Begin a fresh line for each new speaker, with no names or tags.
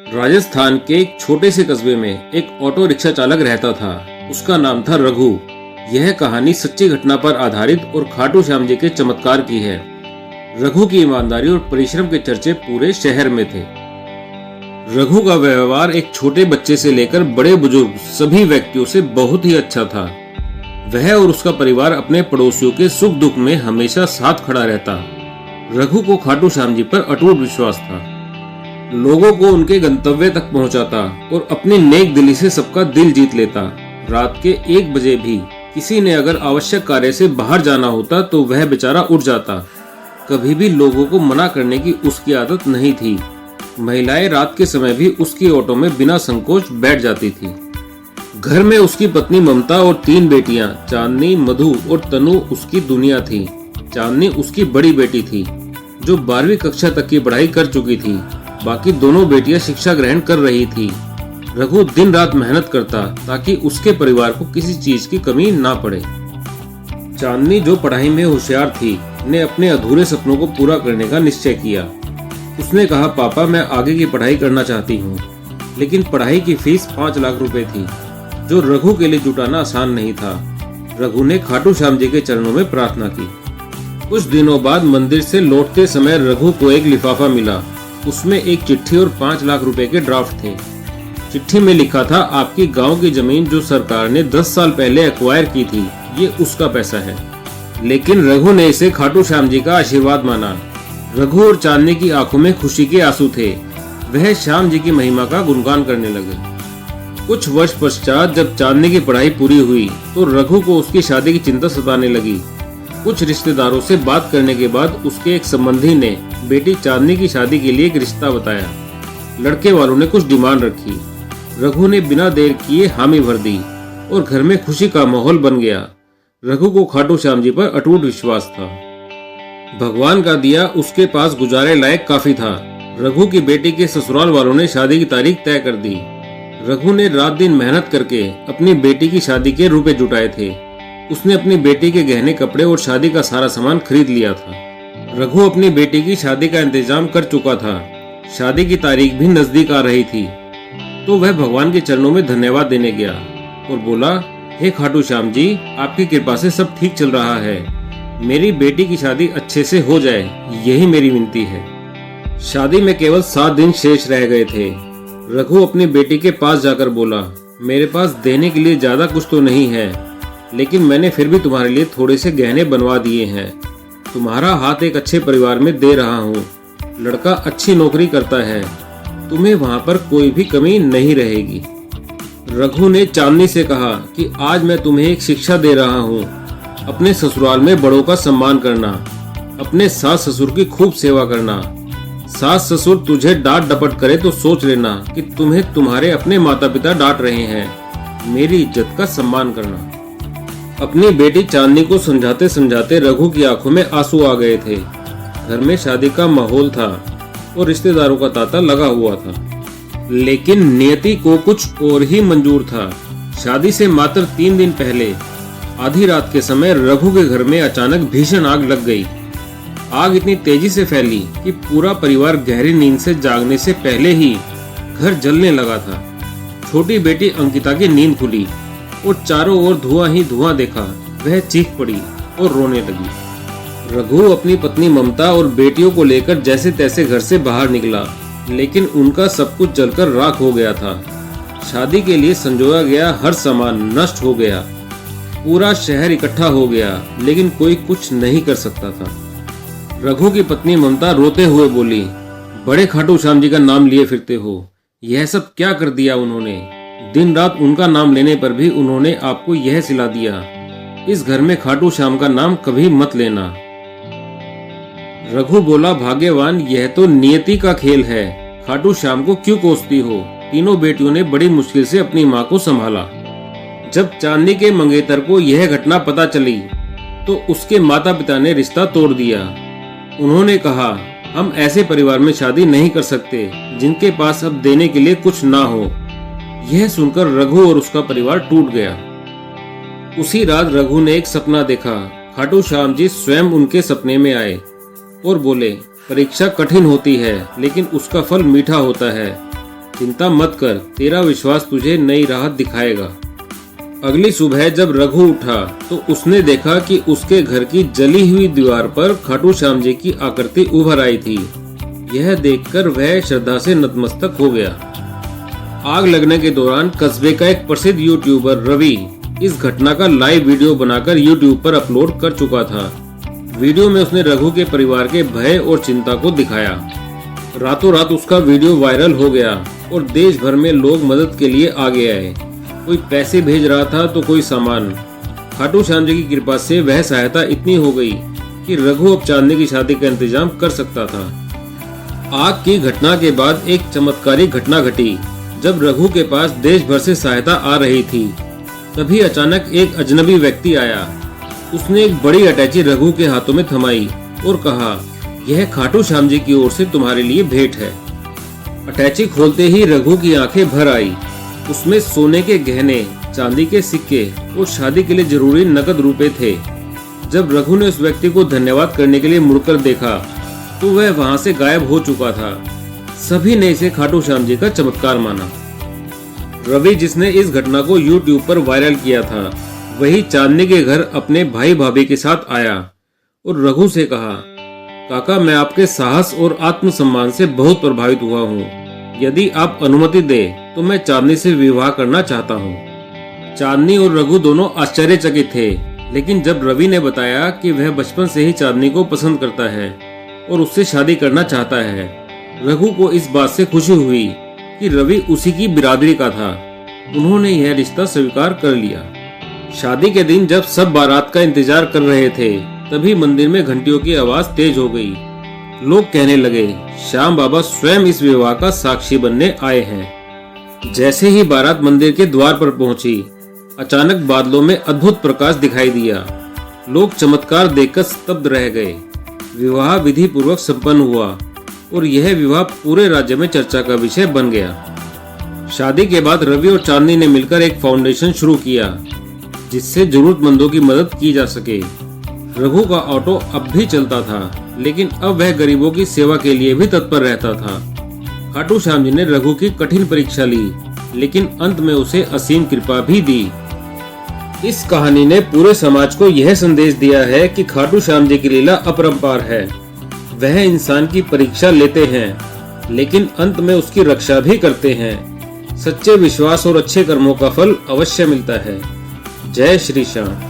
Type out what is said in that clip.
राजस्थान के एक छोटे से कस्बे में एक ऑटो रिक्शा चालक रहता था। उसका नाम था रघु। यह कहानी सच्ची घटना पर आधारित और खाटू श्याम जी के चमत्कार की है। रघु की ईमानदारी और परिश्रम के चर्चे पूरे शहर में थे। रघु का व्यवहार एक छोटे बच्चे से लेकर बड़े बुजुर्ग सभी व्यक्तियों से बहुत ही अच्छा था। वह और उसका परिवार अपने पड़ोसियों के सुख दुख में हमेशा साथ खड़ा रहता। रघु को खाटू श्याम जी पर अटूट विश्वास था। लोगों को उनके गंतव्य तक पहुंचाता और अपनी नेक दिली से सबका दिल जीत लेता। रात के 1 बजे भी किसी ने अगर आवश्यक कार्य से बाहर जाना होता तो वह बेचारा उठ जाता। कभी भी लोगों को मना करने की उसकी आदत नहीं थी। महिलाएं रात के समय भी उसकी ऑटो में बिना संकोच बैठ जाती थी। घर में उसकी पत्नी ममता और 3 बेटियां चांदनी, मधु और तनु उसकी दुनिया थी। चांदनी उसकी बड़ी बेटी थी जो 12वीं कक्षा तक की पढ़ाई कर चुकी थी। बाकी दोनों बेटियां शिक्षा ग्रहण कर रही थी। रघु दिन रात मेहनत करता ताकि उसके परिवार को किसी चीज की कमी ना पड़े। चांदनी जो पढ़ाई में होशियार थी ने अपने अधूरे सपनों को पूरा करने का निश्चय किया। उसने कहा, पापा मैं आगे की पढ़ाई करना चाहती हूँ, लेकिन पढ़ाई की फीस 5 लाख रुपए थी जो रघु के लिए जुटाना आसान नहीं था। रघु ने खाटू श्याम जी के चरणों में प्रार्थना की। कुछ दिनों बाद मंदिर से लौटते समय रघु को एक लिफाफा मिला। उसमें एक चिट्ठी और 5 लाख रुपए के ड्राफ्ट थे। चिट्ठी में लिखा था, आपकी गांव की जमीन जो सरकार ने 10 साल पहले एक्वायर की थी, ये उसका पैसा है। लेकिन रघु ने इसे खाटू श्याम जी का आशीर्वाद माना। रघु और चांदनी की आंखों में खुशी के आंसू थे। वह श्याम जी की महिमा का गुणगान करने लगे। कुछ वर्ष पश्चात जब चांदनी की पढ़ाई पूरी हुई तो रघु को उसकी शादी की चिंता सताने लगी। कुछ रिश्तेदारों से बात करने के बाद उसके एक संबंधी ने बेटी चांदनी की शादी के लिए एक रिश्ता बताया। लड़के वालों ने कुछ डिमांड रखी। रघु ने बिना देर किए हामी भर दी और घर में खुशी का माहौल बन गया। रघु को खाटू श्याम जी पर अटूट विश्वास था। भगवान का दिया उसके पास गुजारे लायक काफी था। रघु की बेटी के ससुराल वालों ने शादी की तारीख तय कर दी। रघु ने रात दिन मेहनत करके अपनी बेटी की शादी के रुपए जुटाए थे। उसने अपनी बेटी के गहने, कपड़े और शादी का सारा सामान खरीद लिया था। रघु अपनी बेटी की शादी का इंतजाम कर चुका था। शादी की तारीख भी नजदीक आ रही थी तो वह भगवान के चरणों में धन्यवाद देने गया और बोला, हे खाटू श्याम जी, आपकी कृपा से सब ठीक चल रहा है। मेरी बेटी की शादी अच्छे से हो जाए, यही मेरी विनती है। शादी में केवल 7 दिन शेष रह गए थे। रघु अपनी बेटी के पास जाकर बोला, मेरे पास देने के लिए ज्यादा कुछ तो नहीं है, लेकिन मैंने फिर भी तुम्हारे लिए थोड़े से गहने बनवा दिए हैं। तुम्हारा हाथ एक अच्छे परिवार में दे रहा हूँ। लड़का अच्छी नौकरी करता है, तुम्हें वहाँ पर कोई भी कमी नहीं रहेगी। रघु ने चांदनी से कहा कि आज मैं तुम्हें एक शिक्षा दे रहा हूँ। अपने ससुराल में बड़ों का सम्मान करना, अपने सास ससुर की खूब सेवा करना। सास ससुर तुझे डांट डपट करे तो सोच लेना कि तुम्हें तुम्हारे अपने माता पिता डांट रहे हैं। मेरी इज्जत का सम्मान करना। अपनी बेटी चांदनी को समझाते समझाते रघु की आंखों में आंसू आ गए थे। घर में शादी का माहौल था और रिश्तेदारों का तांता लगा हुआ था, लेकिन नियति को कुछ और ही मंजूर था। शादी से मात्र 3 दिन पहले आधी रात के समय रघु के घर में अचानक भीषण आग लग गई। आग इतनी तेजी से फैली कि पूरा परिवार गहरी नींद से जागने से पहले ही घर जलने लगा था। छोटी बेटी अंकिता की नींद खुली और चारों ओर धुआं ही धुआं देखा। वह चीख पड़ी और रोने लगी। रघु अपनी पत्नी ममता और बेटियों को लेकर जैसे तैसे घर से बाहर निकला, लेकिन उनका सब कुछ जलकर राख हो गया था। शादी के लिए संजोया गया हर सामान नष्ट हो गया। पूरा शहर इकट्ठा हो गया, लेकिन कोई कुछ नहीं कर सकता था। रघु की पत्नी ममता रोते हुए बोली, बड़े खाटू श्याम जी का नाम लिए फिरते हो, यह सब क्या कर दिया उन्होंने। दिन रात उनका नाम लेने पर भी उन्होंने आपको यह सिला दिया। इस घर में खाटू श्याम का नाम कभी मत लेना। रघु बोला, भाग्यवान, यह तो नियति का खेल है। खाटू श्याम को क्यों कोसती हो। तीनों बेटियों ने बड़ी मुश्किल से अपनी माँ को संभाला। जब चांदनी के मंगेतर को यह घटना पता चली तो उसके माता पिता ने रिश्ता तोड़ दिया। उन्होंने कहा, हम ऐसे परिवार में शादी नहीं कर सकते जिनके पास अब देने के लिए कुछ ना हो। यह सुनकर रघु और उसका परिवार टूट गया। उसी रात रघु ने एक सपना देखा। खाटू श्याम जी स्वयं उनके सपने में आए और बोले, परीक्षा कठिन होती है लेकिन उसका फल मीठा होता है। चिंता मत कर, तेरा विश्वास तुझे नई राह दिखाएगा। अगली सुबह जब रघु उठा तो उसने देखा कि उसके घर की जली हुई दीवार पर खाटू श्याम जी की आकृति उभर आई थी। यह देखकर वह श्रद्धा से नतमस्तक हो गया। आग लगने के दौरान कस्बे का एक प्रसिद्ध यूट्यूबर रवि इस घटना का लाइव वीडियो बनाकर यूट्यूब पर अपलोड कर चुका था। वीडियो में उसने रघु के परिवार के भय और चिंता को दिखाया। रातों रात उसका वीडियो वायरल हो गया और देश भर में लोग मदद के लिए आगे आए। कोई पैसे भेज रहा था तो कोई सामान। खाटू श्याम जी की कृपा से वह सहायता इतनी हो गई कि रघु अब चांदनी की शादी का इंतजाम कर सकता था। आग की घटना के बाद एक चमत्कारिक घटना घटी। जब रघु के पास देश भर से सहायता आ रही थी, तभी अचानक एक अजनबी व्यक्ति आया। उसने एक बड़ी अटैची रघु के हाथों में थमाई और कहा, यह खाटू श्याम जी की ओर से तुम्हारे लिए भेंट है। अटैची खोलते ही रघु की आंखें भर आई। उसमें सोने के गहने, चांदी के सिक्के और शादी के लिए जरूरी नकद रुपए थे। जब रघु ने उस व्यक्ति को धन्यवाद करने के लिए मुड़कर देखा तो वह वहां से गायब हो चुका था। सभी ने इसे खाटू श्याम जी का चमत्कार माना। रवि, जिसने इस घटना को यूट्यूब पर वायरल किया था, वही चांदनी के घर अपने भाई भाभी के साथ आया और रघु से कहा, काका, मैं आपके साहस और आत्मसम्मान से बहुत प्रभावित हुआ हूँ। यदि आप अनुमति दे तो मैं चांदनी से विवाह करना चाहता हूँ। चांदनी और रघु दोनों आश्चर्यचकित थे, लेकिन जब रवि ने बताया कि वह बचपन से ही चांदनी को पसंद करता है और उससे शादी करना चाहता है, रघु को इस बात से खुशी हुई कि रवि उसी की बिरादरी का था। उन्होंने यह रिश्ता स्वीकार कर लिया। शादी के दिन जब सब बारात का इंतजार कर रहे थे, तभी मंदिर में घंटियों की आवाज तेज हो गई। लोग कहने लगे, श्याम बाबा स्वयं इस विवाह का साक्षी बनने आए हैं। जैसे ही बारात मंदिर के द्वार पर पहुंची, अचानक बादलों में अद्भुत प्रकाश दिखाई दिया। लोग चमत्कार देखकर स्तब्ध रह गए। विवाह विधि पूर्वक संपन्न हुआ और यह विवाह पूरे राज्य में चर्चा का विषय बन गया। शादी के बाद रवि और चांदनी ने मिलकर एक फाउंडेशन शुरू किया जिससे जरूरतमंदों की मदद की जा सके। रघु का ऑटो अब भी चलता था, लेकिन अब वह गरीबों की सेवा के लिए भी तत्पर रहता था। खाटू श्याम जी ने रघु की कठिन परीक्षा ली, लेकिन अंत में उसे असीम कृपा भी दी। इस कहानी ने पूरे समाज को यह संदेश दिया है कि खाटू श्याम जी की लीला अपरंपार है। वह इंसान की परीक्षा लेते हैं, लेकिन अंत में उसकी रक्षा भी करते हैं। सच्चे विश्वास और अच्छे कर्मों का फल अवश्य मिलता है। जय श्री श्याम।